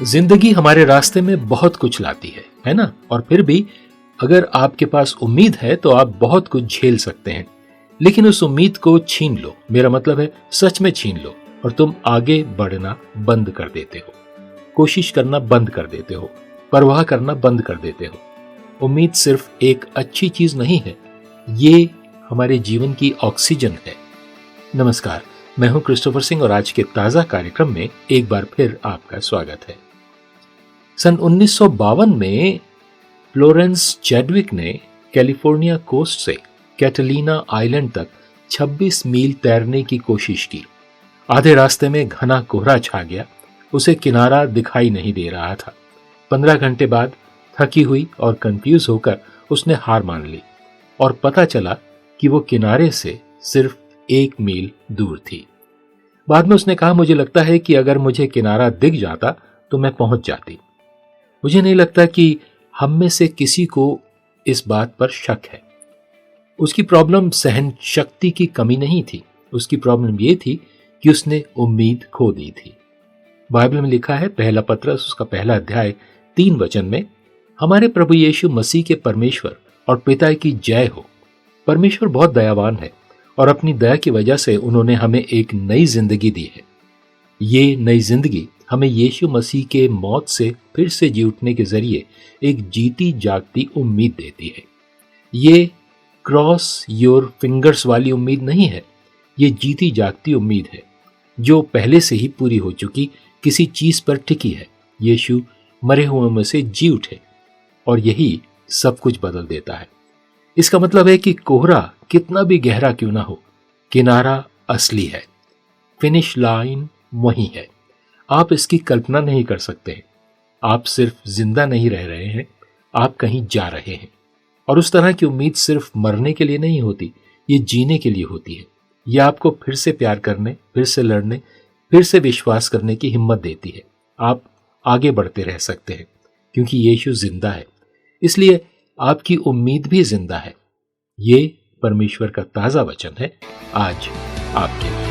जिंदगी हमारे रास्ते में बहुत कुछ लाती है ना? और फिर भी अगर आपके पास उम्मीद है तो आप बहुत कुछ झेल सकते हैं। लेकिन उस उम्मीद को छीन लो, मेरा मतलब है सच में छीन लो, और तुम आगे बढ़ना बंद कर देते हो, कोशिश करना बंद कर देते हो, परवाह करना बंद कर देते हो। उम्मीद सिर्फ एक अच्छी चीज नहीं है, ये हमारे जीवन की ऑक्सीजन है। नमस्कार, मैं हूं क्रिस्टोफर सिंह और आज के ताजा कार्यक्रम में एक बार फिर आपका स्वागत है। सन 1952 में फ्लोरेंस चैडविक ने कैलिफोर्निया कोस्ट से कैटलीना आइलैंड तक 26 मील तैरने की कोशिश की। आधे रास्ते में घना कोहरा छा गया, उसे किनारा दिखाई नहीं दे रहा था। 15 घंटे बाद थकी हुई और कंफ्यूज होकर उसने हार मान ली और पता चला कि वो किनारे से सिर्फ 1 मील दूर थी। बाद में उसने कहा, मुझे लगता है कि अगर मुझे किनारा दिख जाता तो मैं पहुंच जाती। मुझे नहीं लगता कि हम में से किसी को इस बात पर शक है। उसकी प्रॉब्लम सहन शक्ति की कमी नहीं थी, उसकी प्रॉब्लम ये थी कि उसने उम्मीद खो दी थी। बाइबल में लिखा है, पहला पत्रस उसका पहला अध्याय 3 वचन में, हमारे प्रभु यीशु मसीह के परमेश्वर और पिता की जय हो। परमेश्वर बहुत दयावान है और अपनी दया की वजह से उन्होंने हमें एक नई जिंदगी दी है। ये नई जिंदगी हमें यीशु मसीह के मौत से फिर से जी उठने के जरिए एक जीती जागती उम्मीद देती है। ये क्रॉस योर फिंगर्स वाली उम्मीद नहीं है, ये जीती जागती उम्मीद है जो पहले से ही पूरी हो चुकी किसी चीज पर टिकी है। यीशु मरे हुए में से जी उठे और यही सब कुछ बदल देता है। इसका मतलब है कि कोहरा कितना भी गहरा क्यों ना हो, किनारा असली है, फिनिश लाइन वही है। आप इसकी कल्पना नहीं कर सकते। आप सिर्फ जिंदा नहीं रह रहे हैं, आप कहीं जा रहे हैं। और उस तरह की उम्मीद सिर्फ मरने के लिए नहीं होती, ये जीने के लिए होती है। यह आपको फिर से प्यार करने, फिर से लड़ने, फिर से विश्वास करने की हिम्मत देती है। आप आगे बढ़ते रह सकते हैं क्योंकि यीशु जिंदा है, इसलिए आपकी उम्मीद भी जिंदा है। ये परमेश्वर का ताजा वचन है आज आपके लिए।